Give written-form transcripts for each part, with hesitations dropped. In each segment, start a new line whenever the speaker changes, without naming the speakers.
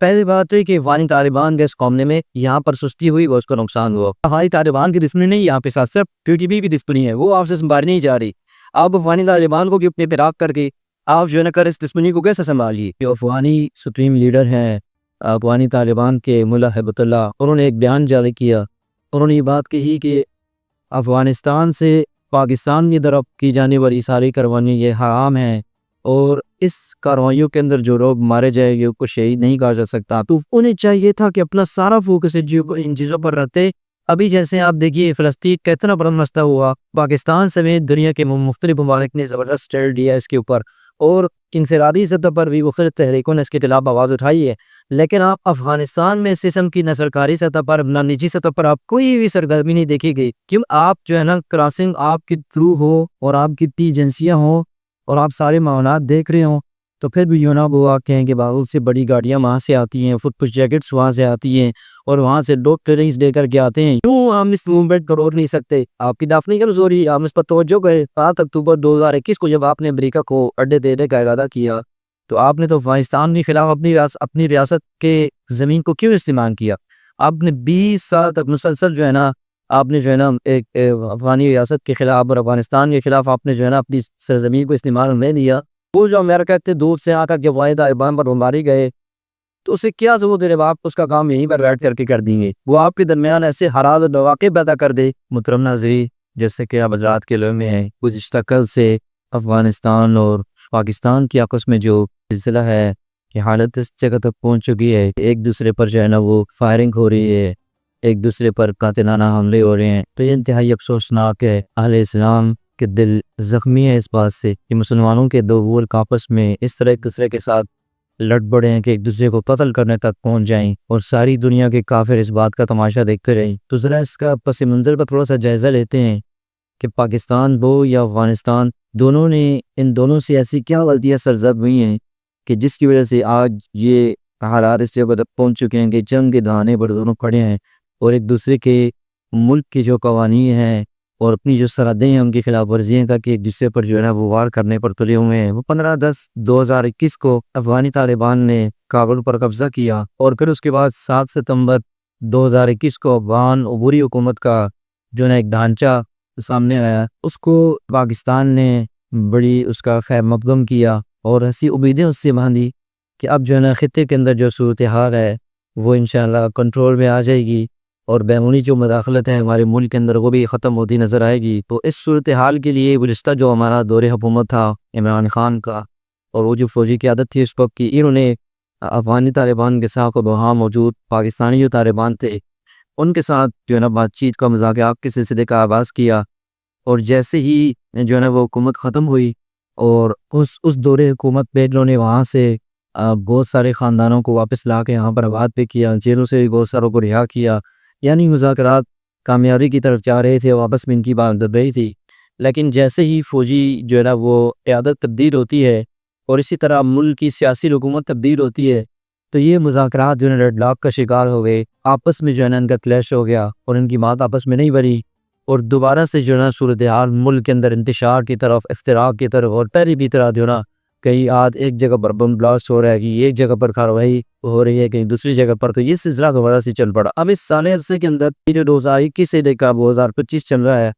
پہلی بات ہے کہ افغانی طالبان کے اس معاملے میں یہاں پر سستی ہوئی وہ اس کو نقصان ہوا. افغانی طالبان کی دشمنی نہیں یہاں پہ ساتھ صرف PTP کی دشمنی ہے، وہ آپ سے سنبھالنی نہیں جا رہی. آپ افغانی طالبان کو اپنے پہ راک کر کے آپ جو ہے نا کر اس دشمنی کو کیسے سنبھالیے. جو افغانی سپریم لیڈر ہیں افغانی طالبان کے ملا ہیبت اللہ، انہوں نے ایک بیان جاری کیا. انہوں نے یہ بات کہی کہ افغانستان سے پاکستان کی طرف کی جانے والی ساری کاروائیاں یہ حرام ہیں، اور اس کارروائیوں کے اندر جو لوگ مارے جائیں گے ان کو شہید نہیں کہا جا سکتا. تو انہیں چاہیے تھا کہ اپنا سارا فوکس ان چیزوں پر رکھتے. ابھی جیسے آپ دیکھیے فلسطین کا اتنا بڑا مسئلہ ہوا، پاکستان سمیت دنیا کے مختلف ممالک نے زبردست اسٹینڈ لیا اس کے اوپر، اور انفرادی سطح پر بھی مختلف تحریکوں نے اس کے خلاف آواز اٹھائی ہے. لیکن آپ افغانستان میں اس قسم کی نہ سرکاری سطح پر نہ نجی سطح پر آپ کوئی بھی سرگرمی نہیں دیکھی گئی. کیوں؟ آپ جو ہے نا کراسنگ آپ کے تھرو ہو اور آپ کی ایجنسیاں ہوں اور آپ سارے معاملات دیکھ رہے ہوں، تو پھر بھی یونا وہ آپ کہیں کہ بہت سے بڑی گاڑیاں وہاں سے آتی ہیں، فٹ پش جیکٹس وہاں سے آتی ہیں، اور وہاں سے لوگ ٹریننگز لے کر کے آتے ہیں. کیوں ہم اس موومنٹ کو روک نہیں سکتے؟ آپ کی دافنی کمزوری، آپ اس پر توجہ کریں. 7 اکتوبر 2021 کو جب آپ نے امریکہ کو اڈے دینے کا ارادہ کیا تو آپ نے تو افغانستان کے خلاف اپنی ریاست کے زمین کو کیوں استعمال کیا؟ آپ نے 20 سال تک مسلسل جو ہے نا آپ نے جو ہے نا ایک افغانی ریاست کے خلاف اور افغانستان کے خلاف آپ نے جو ہے نا اپنی سرزمین کو استعمال نہیں دیا. وہ جو امریکہ اتنے دور سے آ کر کے افغانی طالبان پر ماری گئے تو اسے کیا ضرورت ہے؟ آپ اس کا کام یہیں پر بیٹھ کر کے کر دیں گے. وہ آپ کے درمیان ایسے حالات اور مواقع پیدا کر دے. محترم ناظرین، جیسے کہ آپ حضرات کے علم میں ہے، گزشتہ کل سے افغانستان اور پاکستان کی آپس میں جو سلسلہ ہے کہ حالت اس جگہ تک پہنچ چکی ہے، ایک دوسرے پر جو ہے نا وہ فائرنگ ہو رہی ہے، ایک دوسرے پر قاتلانہ حملے ہو رہے ہیں. تو یہ انتہائی افسوسناک ہے. اہل اسلام کے دل زخمی ہے اس بات سے کہ مسلمانوں کے دو ملک آپس میں اس طرح ایک دوسرے کے ساتھ لڑ پڑے ہیں کہ ایک دوسرے کو قتل کرنے تک پہنچ جائیں، اور ساری دنیا کے کافر اس بات کا تماشا دیکھتے رہیں. تو ذرا اس کا پس منظر کا تھوڑا سا جائزہ لیتے ہیں کہ پاکستان ہو یا افغانستان، دونوں نے ان دونوں سے ایسی کیا غلطیاں سرزد ہوئی ہیں کہ جس کی وجہ سے آج یہ حالات اس جگہ تک پہنچ چکے ہیں کہ جنگ کے دہانے پر دونوں کھڑے ہیں، اور ایک دوسرے کے ملک کے جو قوانین ہیں اور اپنی جو سرحدیں ہیں ان کی خلاف ورزیاں کر کے ایک دوسرے پر جو ہے نا وہ وار کرنے پر تلے ہوئے ہیں. وہ 15/10/2021 کو افغانی طالبان نے کابل پر قبضہ کیا، اور پھر اس کے بعد 7 ستمبر 2021 کو افغان عبوری حکومت کا جو ہے نا ایک ڈھانچہ سامنے آیا. اس کو پاکستان نے بڑی اس کا خیر مقدم کیا اور ایسی امیدیں اس سے باندھی کہ اب جو ہے نا خطے کے اندر جو صورتحال ہے وہ انشاءاللہ کنٹرول میں آ جائے گی، اور بیرونی جو مداخلت ہے ہمارے ملک کے اندر وہ بھی ختم ہوتی نظر آئے گی. تو اس صورتحال کے لیے گزشتہ جو ہمارا دور حکومت تھا عمران خان کا، اور وہ جو فوجی قیادت تھی اس وقت کی، انہوں نے افغانی طالبان کے ساتھ وہاں موجود پاکستانی جو طالبان تھے ان کے ساتھ جو ہے نا بات چیت کا مذاکرات کے سلسلے کا آغاز کیا. اور جیسے ہی جو ہے نا وہ حکومت ختم ہوئی اور اس دور حکومت پہ انہوں نے وہاں سے بہت سارے خاندانوں کو واپس لا کے یہاں پر آباد پہ کیا، جیلوں سے بھی بہت ساروں کو رہا کیا، یعنی مذاکرات کامیابی کی طرف جا رہے تھے، واپس میں ان کی بات دب رہی تھی. لیکن جیسے ہی فوجی جو ہے نا وہ قیادت تبدیل ہوتی ہے اور اسی طرح ملک کی سیاسی حکومت تبدیل ہوتی ہے تو یہ مذاکرات جو ہے نا ڈیڈ لاک کا شکار ہو گئے. آپس میں جو ہے نا ان کا کلیش ہو گیا اور ان کی بات آپس میں نہیں بنی، اور دوبارہ سے جو ہے نا صورتحال ملک کے اندر انتشار کی طرف، افتراق کی طرف، اور پہلی بھی طرح جو ہے نا کئی ایک جگہ پر بم بلاسٹ ہو رہا ہے، کہ ایک جگہ پر کارروائی ہو رہی ہے کہیں دوسری جگہ پر. تو یہ سلسلہ دوبارہ سے چل پڑا. اب اس سال عرصے کے اندر جو 2021 سے لے کر 2025 چل رہا ہے،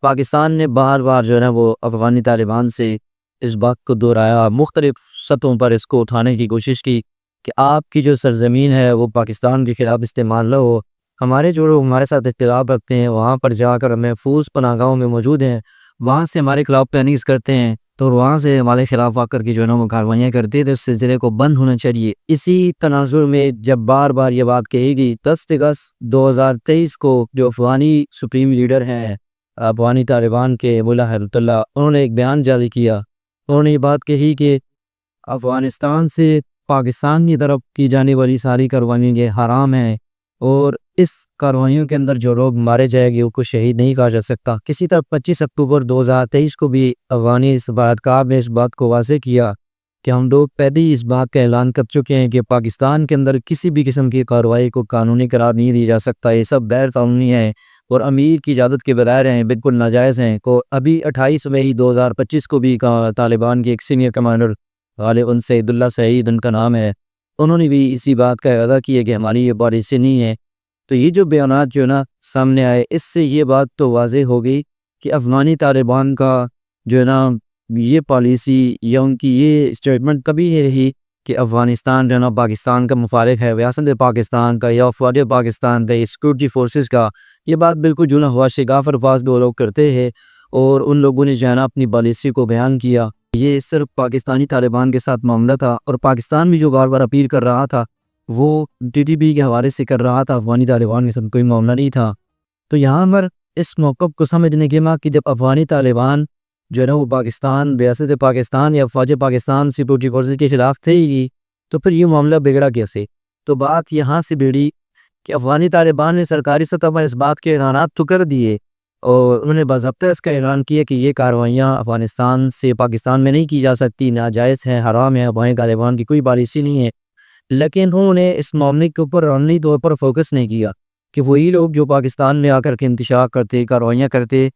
پاکستان نے بار بار جو ہے نا وہ افغانی طالبان سے اس بات کو دہرایا، مختلف سطحوں پر اس کو اٹھانے کی کوشش کی کہ آپ کی جو سرزمین ہے وہ پاکستان کے خلاف استعمال نہ ہو. ہمارے جو لوگ ہمارے ساتھ اختلاف رکھتے ہیں وہاں پر جا کر محفوظ پناہ گاہوں میں موجود ہیں، وہاں سے ہمارے خلاف پلاننگز کرتے ہیں، تو وہاں سے ہمارے خلاف آ کر کے جو ہے نا وہ کاروائیاں کرتے ہیں، تو اس سلسلے کو بند ہونا چاہیے. اسی تناظر میں جب بار بار یہ بات کہی گئی، 10 اگست 2023 کو جو افغانی سپریم لیڈر ہیں افغانی طالبان کے ملا ہیبت اللہ، انہوں نے ایک بیان جاری کیا. انہوں نے یہ بات کہی کہ افغانستان سے پاکستان کی طرف کی جانے والی ساری کاروائیاں یہ حرام ہیں، اور اس کاروائیوں کے اندر جو لوگ مارے جائیں گے ان کو شہید نہیں کہا جا سکتا. کسی طرح 25 اکتوبر 2023 کو بھی افغانی سفارتکار نے اس بات کو واضح کیا کہ ہم لوگ پہلے ہی اس بات کا اعلان کر چکے ہیں کہ پاکستان کے اندر کسی بھی قسم کی کارروائی کو قانونی قرار نہیں دیا جا سکتا، یہ سب غیر قانونی ہے اور امیر کی اجازت کے بغیر ہیں، بالکل ناجائز ہیں. کو ابھی 28 مئی 2025 کو بھی طالبان کے ایک سینئر کمانڈر غالب سعید اللہ سعید ان کا نام ہے، انہوں نے بھی اسی بات کا اعادہ کیا کہ ہماری یہ پالیسی نہیں ہے۔ تو یہ جو بیانات جو ہے نا سامنے آئے، اس سے یہ بات تو واضح ہو گئی کہ افغانی طالبان کا جو ہے نا یہ پالیسی یا ان کی یہ اسٹیٹمنٹ کبھی یہ رہی کہ افغانستان جو ہے نا پاکستان کا مخالف ہے، ریاست پاکستان کا یا افواج پاکستان کا یا سیکورٹی فورسز کا، یہ بات بالکل جو ہے نا ہوا شگاف الفاظ دو لوگ کرتے ہیں، اور ان لوگوں نے جو ہے نا اپنی پالیسی کو بیان کیا۔ یہ صرف پاکستانی طالبان کے ساتھ معاملہ تھا، اور پاکستان بھی جو بار بار اپیل کر رہا تھا وہ ٹی ٹی پی کے حوالے سے کر رہا تھا، افغانی طالبان کے ساتھ کوئی معاملہ نہیں تھا۔ تو یہاں پر اس موقف کو سمجھنے کے بعد کہ جب افغانی طالبان جو ہے نا وہ پاکستان، ریاست پاکستان یا افواج پاکستان سیکورٹی فورسز کے خلاف تھے ہی، تو پھر یہ معاملہ بگڑا کیسے؟ تو بات یہاں سے بگڑی کہ افغانی طالبان نے سرکاری سطح پر اس بات کے اعلانات تو کر دیے، اور انہوں نے باضابطہ اس کا اعلان کیا کہ یہ کارروائیاں افغانستان سے پاکستان میں نہیں کی جا سکتی، ناجائز ہیں، حرام ہے، افغانی طالبان کی کوئی پالیسی نہیں ہے۔ لیکن انہوں نے اس معاملے کے اوپر عملی طور پر فوکس نہیں کیا کہ وہی لوگ جو پاکستان میں آ کر کے انتشار کرتے، کارروائیاں کرتے،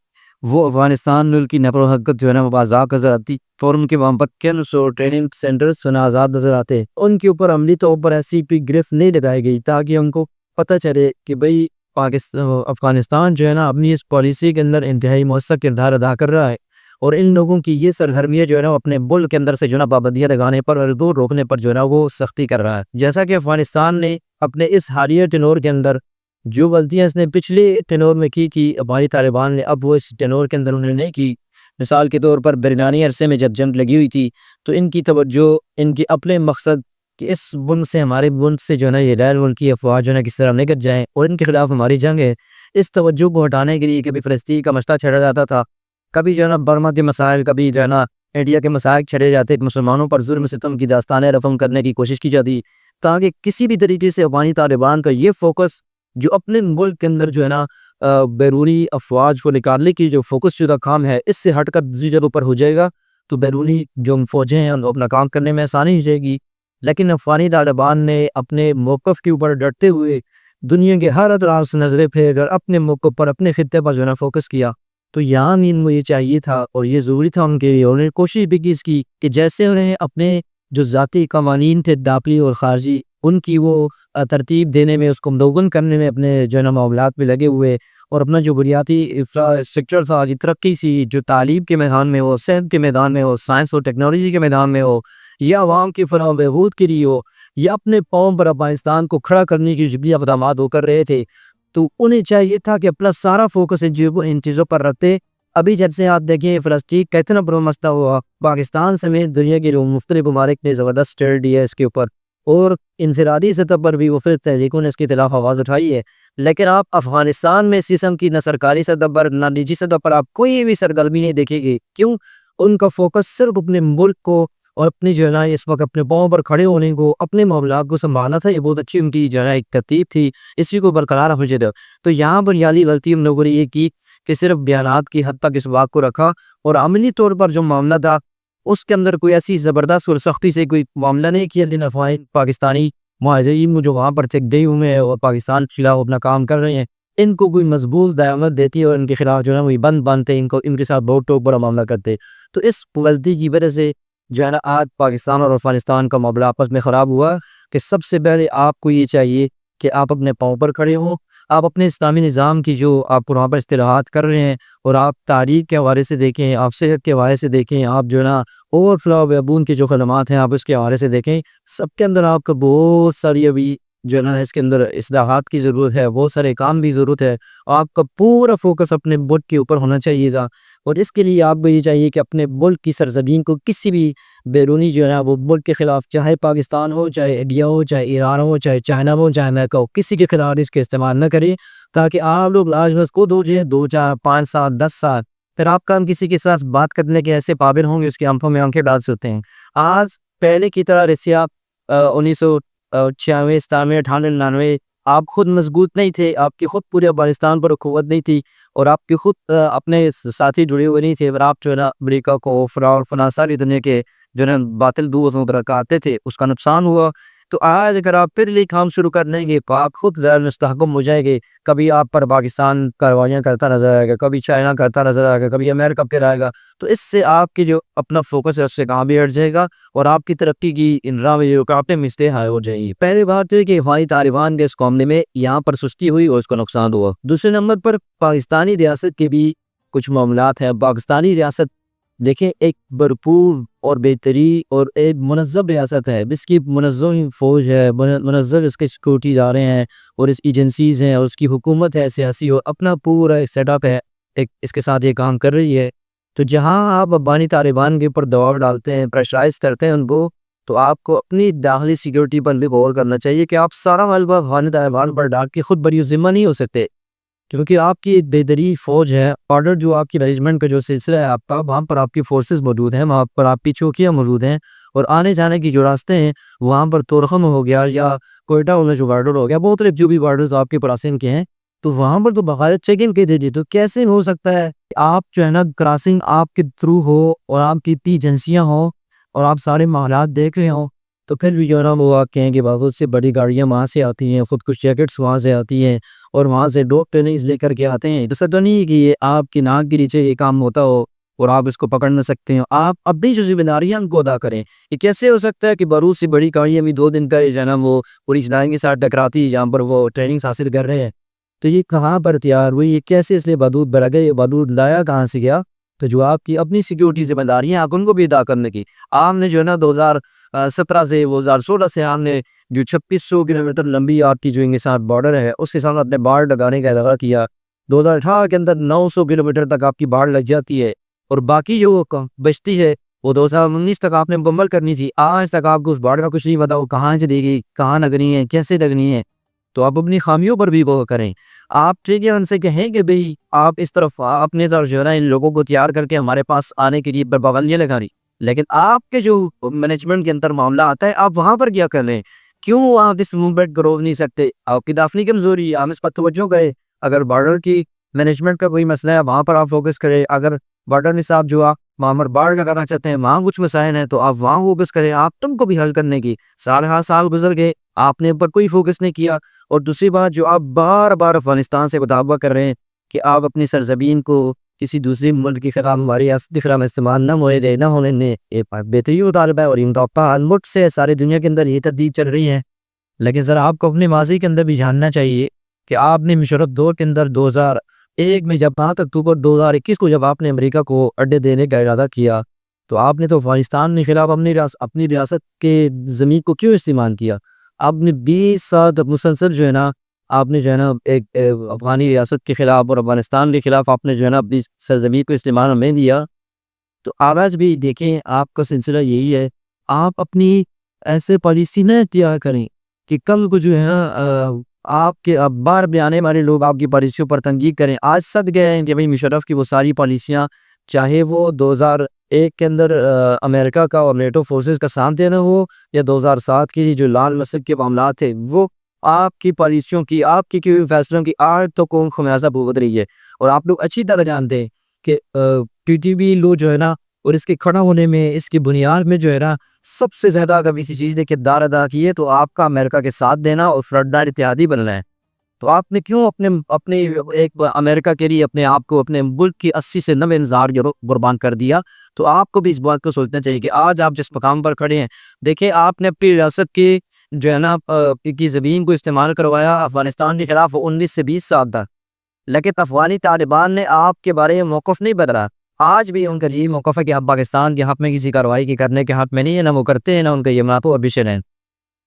وہ افغانستان ملک کی نقل و حرکت جو ہے نا وہ آزاد نظر آتی، اور ان کے وہاں پر کیمپس اور ٹریننگ سینٹرز جو ہے نا آزاد نظر آتے، ان کے اوپر عملی طور پر ایسی کوئی گرفت نہیں لگائی گئی تاکہ ان کو پتہ چلے کہ بھئی افغانستان جو ہے نا اپنی اس پالیسی کے اندر انتہائی مؤثر کردار ادا کر رہا ہے، اور ان لوگوں کی یہ سرگرمیاں جو ہے نا اپنے ملک کے اندر سے جو ہے نا پابندیاں لگانے پر اور دور روکنے پر جو ہے نا وہ سختی کر رہا ہے۔ جیسا کہ افغانستان نے اپنے اس حالیہ ٹینور کے اندر جو غلطیاں اس نے پچھلے ٹینور میں کی تھی، افغانی طالبان نے اب وہ اس ٹینور کے اندر انہوں نے نہیں کی۔ مثال کے طور پر درمیانی عرصے میں جب جنگ لگی ہوئی تھی تو ان کی توجہ، ان کی اپنے مقصد کہ اس ملک سے، ہمارے ملک سے جو ہے نا یہ غیر ملکی افواج جو ہے نا کس طرح نکل جائیں اور ان کے خلاف ہماری جنگ ہے، اس توجہ کو ہٹانے کے لیے کبھی فلسطین کا مسئلہ چھیڑا جاتا تھا، کبھی جو ہے نا برما کے مسائل، کبھی جو ہے نا انڈیا کے مسائل چھڑے جاتے، مسلمانوں پر ظلم ستم کی داستانیں رقم کرنے کی کوشش کی جاتی، تاکہ کسی بھی طریقے سے افغانی طالبان کا یہ فوکس جو اپنے ملک کے اندر جو ہے نا بیرونی افواج کو نکالنے کی جو فوکس شدہ کام ہے، اس سے ہٹ کر دوسری جگہوں پر ہو جائے گا، تو بیرونی جو فوجیں ہیں ان کو اپنا کام کرنے میں آسانی ہو جائے گی۔ لیکن افغانی طالبان نے اپنے موقف کے اوپر ڈٹتے ہوئے دنیا کے ہر اطراف سے نظریں پھیر کر اپنے موقف پر، اپنے خطے پر جو ہے نا فوکس کیا۔ تو یہاں بھی ان کو یہ چاہیے تھا اور یہ ضروری تھا ان کے لیے، انہوں نے کوشش بھی کی اس کی کہ جیسے انہیں اپنے جو ذاتی قوانین تھے داخلی اور خارجی، ان کی وہ ترتیب دینے میں، اس کو مدون کرنے میں اپنے جو ہے نا معاملات میں لگے ہوئے، اور اپنا جو بنیادی انفراسٹرکچر تھا، جو ترقی سی، جو تعلیم کے میدان میں ہو، صحت کے میدان میں ہو، سائنس اور ٹیکنالوجی کے میدان میں ہو، یا عوام کی فلاح و بہبود کے لیے ہو، یا اپنے پاؤں پر افغانستان کو کھڑا کرنے کی جو بھی اقدامات وہ کر رہے تھے، تو انہیں چاہیے تھا کہ اپنا سارا فوکس ان چیزوں پر رکھتے۔ ابھی جب سے آپ دیکھیں فلسطین کا اتنا بڑا مسئلہ ہوا، پاکستان سمیت دنیا کے مختلف ممالک نے زبردست اسٹینڈ دیا ہے اس کے اوپر، اور انفرادی سطح پر بھی مختلف تحریکوں نے اس کے خلاف آواز اٹھائی ہے، لیکن آپ افغانستان میں اس قسم کی نہ سرکاری سطح پر نہ نجی سطح پر آپ کوئی بھی سرگرمی نہیں دیکھیں گے۔ کیوں؟ ان کا فوکس صرف اپنے ملک کو اور اپنی جو ہے نا اس وقت اپنے پاؤں پر کھڑے ہونے کو، اپنے معاملات کو سنبھالنا تھا۔ یہ بہت اچھی ان کی جو ہے نا ایک ترتیب تھی، اسی کو برقرار رکھنا چاہیے۔ تو یہاں بنیادی غلطی ہم لوگوں نے یہ کی کہ صرف بیانات کی حد تک اس بات کو رکھا، اور عملی طور پر جو معاملہ تھا اس کے اندر کوئی ایسی زبردست اور سختی سے کوئی معاملہ نہیں کیا، لیکن افغان پاکستانی مہاجرین جو وہاں پر چیک گئے ہوئے ہیں اور پاکستان کے خلاف اپنا کام کر رہے ہیں، ان کو کوئی مضبوط دعوت دیتی ہے اور ان کے خلاف جو ہے نا وہی بند باندھتے، ان کے ساتھ بہت ٹوک بڑا معاملہ کرتے۔ تو اس غلطی کی وجہ سے جو ہے نا آج پاکستان اور افغانستان کا معاملہ آپس میں خراب ہوا، کہ سب سے پہلے آپ کو یہ چاہیے کہ آپ اپنے پاؤں پر کھڑے ہوں، آپ اپنے اسلامی نظام کی جو آپ وہاں پر اصطلاحات کر رہے ہیں، اور آپ تاریخ کے حوالے سے دیکھیں، آپ صحت کے حوالے سے دیکھیں، آپ جو ہے نا اور فلاح و بہبود کے جو خدمات ہیں آپ اس کے حوالے سے دیکھیں، سب کے اندر آپ کو بہت ساری ابھی جو ہے نا اس کے اندر اصلاحات کی ضرورت ہے، بہت سارے کام بھی ضرورت ہے۔ آپ کا پورا فوکس اپنے ملک کے اوپر ہونا چاہیے تھا، اور اس کے لیے آپ کو یہ چاہیے کہ اپنے ملک کی سرزمین کو کسی بھی بیرونی جو ہے نا وہ ملک کے خلاف، چاہے پاکستان ہو، چاہے انڈیا ہو، چاہے ایران ہو، چاہے چائنا ہو، چاہے امریکہ ہو، کسی کے خلاف اس کے استعمال نہ کریں، تاکہ آپ لوگ لاج بس خود ہو جائیں 2 4 5 سال 10 سال، پھر آپ کا ہم کسی کے ساتھ بات کرنے کے ایسے قابل ہوں گے اس کی آنکھوں میں آنکھیں ڈال سکتے ہیں۔ آج پہلے کی طرح رسیا 1996 97 98 99 آپ خود مضبوط نہیں تھے، آپ کی خود پورے افغانستان پر قوت نہیں تھی، اور آپ کی خود اپنے ساتھی جڑے ہوئے نہیں تھے، اور آپ جو ہے نا امریکہ کو، فلاں ساری دنیا کے جو ہے نا باطل دوستوں پر آتے تھے، اس کا نقصان ہوا۔ تو آج اگر آپ پھر یہ کام شروع کر دیں گے تو آپ خود غیر مستحکم ہو جائیں گے. کبھی آپ پر پاکستان کاروائیاں کرتا نظر آئے گا, کبھی چائنا کرتا نظر آئے گا, کبھی امریکہ پھر آئے گا. تو اس سے آپ کی جو اپنا فوکس ہے اس سے کہاں بھی ہٹ جائے گا اور آپ کی ترقی کی ان راہ میں رکاوٹیں مستے ہائے ہو جائیں گی. پہلی بات تو یہ کہ ہماری طالبان کے اس معاملے میں یہاں پر سستی ہوئی اور اس کو نقصان ہوا. دوسرے نمبر پر پاکستانی ریاست کے بھی کچھ معاملات ہیں. پاکستانی ریاست دیکھیں ایک بھرپور اور بہتری اور ایک منظم ریاست ہے. اس کی منظم فوج ہے, منظم اس کے سیکورٹی ادارے ہیں اور اس ایجنسیز ہیں اور اس کی حکومت ہے سیاسی اور اپنا پورا سیٹ اپ ہے, ایک اس کے ساتھ یہ کام کر رہی ہے. تو جہاں آپ افغانی طالبان کے اوپر دباؤ ڈالتے ہیں, پریشرائز کرتے ہیں ان کو, تو آپ کو اپنی داخلی سیکورٹی پر بھی غور کرنا چاہیے کہ آپ سارا غلبہ افغانی طالبان پر ڈال کے خود بری ذمہ نہیں ہو سکتے, کیونکہ آپ کی بہترین فوج ہے. آرڈر جو آپ کی مینجمنٹ کا جو سلسلہ ہے آپ کا, وہاں پر آپ کی فورسز موجود ہیں, وہاں پر آپ کی چوکیاں موجود ہیں اور آنے جانے کی جو راستے ہیں وہاں پر تورخم ہو گیا یا کوئٹہ والا جو بارڈر ہو گیا, بہت جو بھی بارڈرز آپ کے پراسنگ کے ہیں, تو وہاں پر تو بغیر چیکنگ کے دیجیے. تو کیسے ہو سکتا ہے آپ جو ہے نا کراسنگ آپ کے تھرو ہو اور آپ کی اتنی ایجنسیاں ہوں اور آپ سارے معاملات دیکھ رہے ہوں, تو پھر بھی جو ہے نا وہ آپ کہیں کہ بہت سے بڑی گاڑیاں وہاں سے آتی ہیں, خود کچھ جیکٹس وہاں سے آتی ہیں اور وہاں سے ڈوپ ٹریننگز لے کر کے آتے ہیں. تو سر نہیں کہ یہ آپ کی ناک کے نیچے یہ کام ہوتا ہو اور آپ اس کو پکڑ نہ سکتے ہیں. آپ اپنی جو ذمہ داریاں ان کو ادا کریں. یہ کیسے ہو سکتا ہے کہ بروز سے بڑی گاڑیاں بھی 2 دن کا جو ہے نا وہ پوری چلائیں کے ساتھ ٹکراتی جہاں پر وہ ٹریننگز حاصل کر رہے ہیں, تو یہ کہاں پر تیار ہوئی, یہ کیسے اس لیے بادود بڑھ گئے, یہ بادود لایا کہاں سے گیا؟ تو جو آپ کی اپنی سیکیورٹی ذمہ داریاں آپ ان کو بھی ادا کرنے کی. آپ نے جو ہے نا 2017 سے 2016 سے آپ نے جو 2600 کلومیٹر لمبی آپ کی جو ان کے ساتھ بارڈر ہے اس کے ساتھ اپنے باڑ لگانے کا ارادہ کیا. 2018 کے اندر 900 کلومیٹر تک آپ کی باڑ لگ جاتی ہے اور باقی جو بچتی ہے وہ 2019 تک آپ نے مکمل کرنی تھی. آج تک آپ کو اس باڑ کا کچھ نہیں پتا, وہ کہاں چلے گی, کہاں لگنی ہے, کیسے لگنی ہے. تو آپ اپنی خامیوں پر بھی غور کریں. آپ ٹھیک ہے ان سے کہیں کہ بھئی آپ اس طرف اپنے طرف جو ہے نا ان لوگوں کو تیار کر کے ہمارے پاس آنے کے لیے پابندیاں لگا رہی, لیکن آپ کے جو مینجمنٹ کے اندر معاملہ آتا ہے آپ وہاں پر کیا کر رہے ہیں؟ کیوں آپ اس موومنٹ کو روک نہیں سکتے؟ آپ کی داخلی کمزوری ہے, آپ اس پر توجہ کریں. اگر بارڈر کی مینجمنٹ کا کوئی مسئلہ ہے وہاں پر آپ فوکس کریں. اگر بارڈر نصاب جو آپ وہاں پر باڑ کا کرنا چاہتے ہیں وہاں کچھ مسائل ہیں تو آپ وہاں فوکس کریں. آپ تم کو بھی حل کرنے کی سال گزر گئے, آپ نے پر کوئی فوکس نہیں کیا. اور دوسری بات جو آپ بار بار افغانستان سے مطالبہ کر رہے ہیں کہ آپ اپنی سرزمین کو کسی دوسری ملک کی خلاف ہماری ریاستی خلاف استعمال نہ ہونے دے, نہ ہونے دیں, یہ بہترین مطالبہ ہے اور یہ مطالبہ ملک سے ساری دنیا کے اندر یہ تبدیل چل رہی ہے. لیکن ذرا آپ کو اپنے ماضی کے اندر بھی جاننا چاہیے کہ آپ نے مشرف دور کے اندر 2001 میں جب 7 اکتوبر 2021 کو جب آپ نے امریکہ کو اڈے دینے کا ارادہ کیا تو آپ نے تو افغانستان کے خلاف اپنی ریاست کے زمین کو کیوں استعمال کیا؟ آپ نے 20 سال مسلسل جو ہے نا آپ نے جو ہے نا ایک افغانی ریاست کے خلاف اور افغانستان کے خلاف آپ نے جو ہے نا اپنی سرزمین کو استعمال میں دیا. تو آواز بھی دیکھیں آپ کا سلسلہ یہی ہے, آپ اپنی ایسے پالیسی نہ اختیار کریں کہ کل کو جو ہے نا آپ کے باہر بھی آنے والے لوگ آپ کی پالیسیوں پر تنقید کریں. آج سد گئے ہیں کہ بھائی مشرف کی وہ ساری پالیسیاں, چاہے وہ 2001 کے اندر امریکہ کا اور نیٹو فورسز کا ساتھ دینا ہو یا 2007 کی جو لال مسجد کے معاملات تھے, وہ آپ کی پالیسیوں کی آپ کی کیے ہوئے فیصلوں کی آج تو قوم خمیازہ بھگت رہی ہے. اور آپ لوگ اچھی طرح جانتے ہیں کہ ٹی ٹی پی لو جو ہے نا اور اس کے کھڑا ہونے میں اس کی بنیاد میں جو ہے نا سب سے زیادہ اگر کسی چیز نے کردار ادا کی ہے تو آپ کا امریکہ کے ساتھ دینا اور فرنٹ لائن اتحادی بننا ہے. تو آپ نے کیوں اپنے ایک امریکہ کے لیے اپنے آپ کو اپنے ملک کی 80 سے 90,000 قربان کر دیا؟ تو آپ کو بھی اس بات کو سوچنا چاہیے کہ آج آپ جس مقام پر کھڑے ہیں, دیکھیں آپ نے اپنی ریاست کی جو ہے نا کی زمین کو استعمال کروایا افغانستان کے خلاف 19 سے 20 سال تک, لیکن افغانی طالبان نے آپ کے بارے میں موقف نہیں بدلا. آج بھی ان کا یہ موقف ہے کہ آپ پاکستان کے حق میں کسی کارروائی کی کرنے کے حق میں نہیں ہے, نہ وہ کرتے ہیں, نہ ان کا یہ منافع اور بشر ہے.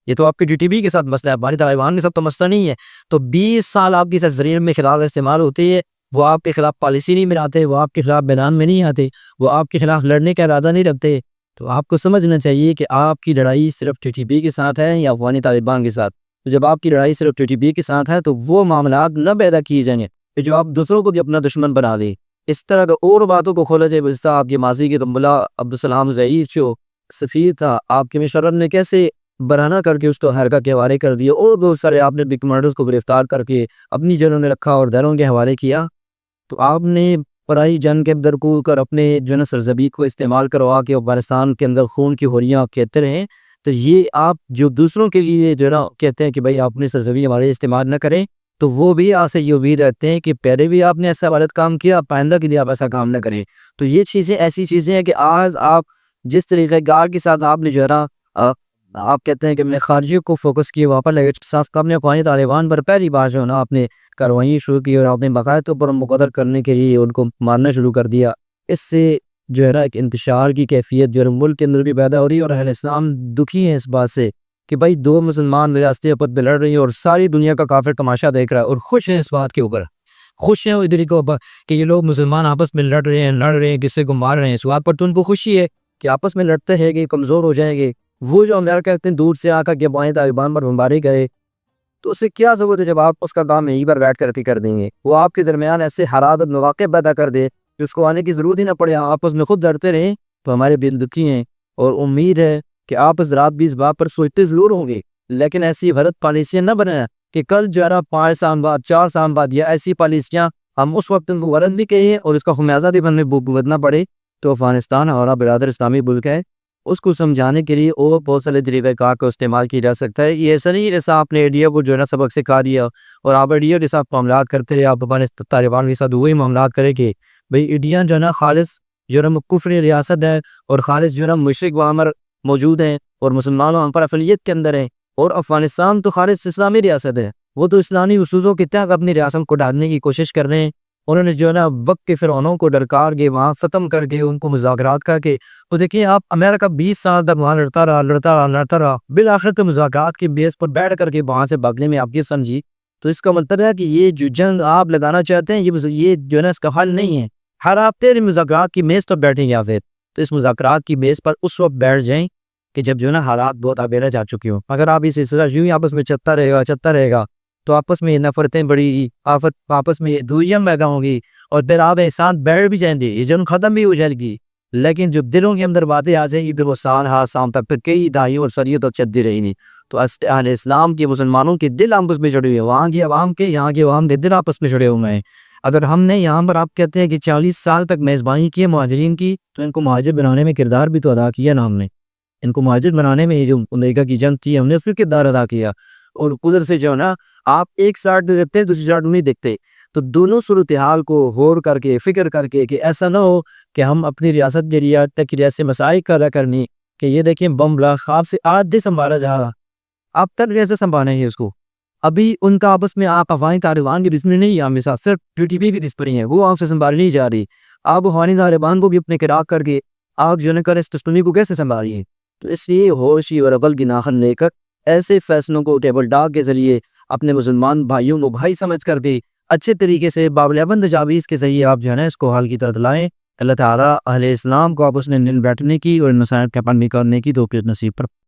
یہ تو آپ کی ٹی ٹی پی کے ساتھ مسئلہ ہے, افغانی طالبان کے ساتھ تو مسئلہ نہیں ہے. تو 20 سال آپ کی سرزمین میں خلاف استعمال ہوتی ہے, وہ آپ کے خلاف پالیسی نہیں بناتے, وہ آپ کے خلاف میدان میں نہیں آتے, وہ آپ کے خلاف لڑنے کا ارادہ نہیں رکھتے. تو آپ کو سمجھنا چاہیے کہ آپ کی لڑائی صرف ٹی ٹی پی کے ساتھ ہے یا افغانی طالبان کے ساتھ. تو جب آپ کی لڑائی صرف ٹی ٹی پی کے ساتھ ہے تو وہ معاملات نہ پیدا کیے جائیں گے کہ جو آپ دوسروں کو بھی اپنا دشمن بنا دیں. اس طرح کا اور باتوں کو کھولا جائے. بجتا آپ کے ماضی کے ملا عبدالسلام ظہیر جو سفیر تھا آپ کے مشرف نے کیسے برہنہ کر کے اس کو حرکہ کے حوالے کر دیا, اور بہت سارے آپ نے بگ کمانڈرز کو گرفتار کر کے اپنی جنوں میں رکھا اور دہروں کے حوالے کیا. تو آپ نے پرائی جنگ کے اندر کو کر اپنے جو ہے نا سرزمین کو استعمال کروا کے افغانستان کے اندر خون کی ہوریاں کہتے رہے. تو یہ آپ جو دوسروں کے لیے جو ہے نا کہتے ہیں کہ بھائی آپ اپنی سرزمین ہمارے استعمال نہ کریں، تو وہ بھی آپ سے یہ امید رکھتے ہیں کہ پہلے بھی آپ نے ایسا غلط کام کیا، پائندہ کے لیے آپ ایسا کام نہ کریں۔ تو یہ چیزیں ایسی چیزیں ہیں کہ آج آپ جس طریقہ کار کے ساتھ آپ نے جو ہے نا آپ کہتے ہیں کہ میں نے خارجیوں کو فوکس کیا، وہاں پر لگے ساتھ اپنے افغانی طالبان پر پہلی بار جو ہے نا آپ نے کارروائیاں شروع کی اور آپ نے باقاعدہ پر مقرر کرنے کے لیے ان کو مارنا شروع کر دیا۔ اس سے جو ہے نا ایک انتشار کی کیفیت جو ہے ملک کے اندر بھی پیدا ہو رہی ہے، اور اہل اسلام دکھی ہیں اس بات سے کہ بھائی دو مسلمان ریاستیں آپس میں لڑ رہی ہیں اور ساری دنیا کا کافر تماشا دیکھ رہا ہے، اور خوش ہیں اس بات کے اوپر، خوش ہیں ادھر کے اوپر کہ یہ لوگ مسلمان آپس میں لڑ رہے ہیں کسی کو مار رہے ہیں۔ اس بات پر تو ان کو خوشی ہے کہ آپس میں لڑتے ہیں کہ کمزور ہو جائیں گے۔ وہ جو امریکہ کہتے ہیں دور سے آ کر کے افغان طالبان پر بمباری کرے، تو اسے کیا ضرورت ہے جب آپ اس کا کام یہیں پر بیٹھ کر دیں گے؟ وہ آپ کے درمیان ایسے حرارت مواقع پیدا کر دے کہ اس کو آنے کی ضرورت ہی نہ پڑے، آپس میں خود لڑتے رہیں۔ تو ہمارے دل دکھی ہیں، اور امید ہے کہ آپ حضرات بھی اس بات پر سوچتے ضرور ہوں گے، لیکن ایسی غلط پالیسیاں نہ بنائیں کہ کل جو ہے نا 5 سال بعد 4 سال بعد یا ایسی پالیسیاں ہم اس وقت ان کو غلط بھی کہیں اور اس کا خمیازہ بھی ہمیں بھگتنا پڑے۔ تو افغانستان ہمارا برادر اسلامی ملک ہے، اس کو سمجھانے کے لیے اور بہت سارے طریقہ کار کو استعمال کیا جا سکتا ہے۔ یہ ایسا نہیں جیسا آپ نے انڈیا کو جو ہے نا سبق سکھا دیا اور آپ انڈیا کے ساتھ معاملات کرتے رہے، آپ افغانستان طالبان کے ساتھ وہی معاملات کریں کہ بھئی انڈیا جو ہے نا خالص جو ہے نا کفری ریاست ہے، اور خالص جو ہے نا مشرق وہاں پر موجود ہیں اور مسلمان وہاں پر اقلیت کے اندر ہیں، اور افغانستان تو خالص اسلامی ریاست ہے، وہ تو اسلامی اصولوں کے تحت اپنی ریاست کو ڈالنے کی کوشش کر رہے ہیں۔ انہوں نے جو ہے نا وقت کے فرعونوں کو درکار کے وہاں ختم کر کے ان کو مذاکرات کر کے، تو دیکھیں آپ امریکہ 20 سال تک وہاں لڑتا رہا، بالآخر تو مذاکرات کے بیس پر بیٹھ کر کے وہاں سے بھاگنے میں آپ کی سمجھی۔ تو اس کا مطلب ہے کہ یہ جو جنگ آپ لگانا چاہتے ہیں یہ جو ہے نا اس کا حل نہیں ہے۔ ہر آپ تیرے مذاکرات کی میز پر بیٹھیں یا پھر تو اس مذاکرات کی میز پر اس وقت بیٹھ جائیں کہ جب جو ہے نا حالات بہت آبیرہ جا چکی ہوں۔ اگر آپ اس سلسلہ یوں ہی آپس میں چلتا رہے گا تو آپس میں یہ نفرتیں بڑی آپس میں یہ دوریاں پیدا ہوں گی، اور پھر آپ احسان بیٹھ بھی جائیں گے، یہ جنگ ختم بھی ہو جائے گی، لیکن جب دلوں کے اندر باتیں آ جائیں گی پھر وہ سال ہر سال تک پھر کئی دہائیوں اور صدیوں تک چلتی رہیں گی۔ تو اہل اسلام کے مسلمانوں کے دل آپس میں جڑے ہوئے ہیں، وہاں کی عوام کے یہاں کے عوام کے دل آپس میں جڑے ہوئے ہیں۔ اگر ہم نے یہاں پر آپ کہتے ہیں کہ 40 سال تک میزبانی کی ہے مہاجرین کی، تو ان کو مہاجر بنانے میں کردار بھی تو ادا کیا نا ہم نے، ان کو مہاجر بنانے میں جو امریکہ کی جنگ تھی ہم نے اس میں کردار ادا کیا، اور ادھر سے جو ہے نا آپ ایک سائڈ دیکھتے ہیں دوسری سائڈ نہیں دیکھتے۔ تو دونوں صورتحال کو غور کر کے فکر کر کے کہ ایسا نہ ہو کہ ہم اپنی ریاست کے ریاست کی ریاست مسائل پیدا کرنی کہ یہ دیکھیں بم بلاک خواب سے آج دے سنبھالا جا رہا، آپ تک کیسے سنبھالیں گے اس کو؟ ابھی ان کا آپس میں آپ افغانی طالبان کی دشمنی نہیں ہے، ہم ساتھ صرف PTP کی دشمنی ہے، وہ آپ سے سنبھالی نہیں جا رہی۔ آپ افغانی طالبان کو بھی اپنے قرار کر کے آپ جو ہے اس دشمنی کو کیسے سنبھالیے؟ تو اس لیے ہوشی اور عقل کی ناخن لے کر ایسے فیصلوں کو ٹیبل ٹاک کے ذریعے اپنے مسلمان بھائیوں کو بھائی سمجھ کر کے اچھے طریقے سے بابل تجاویز کے ذریعے آپ جو ہے نا اس کو حل کی طرف لائیں۔ اللہ تعالیٰ اہل اسلام کو آپس میں مل بیٹھنے کی اور مسائل کا حل نکالنے کی توفیق نصیب پر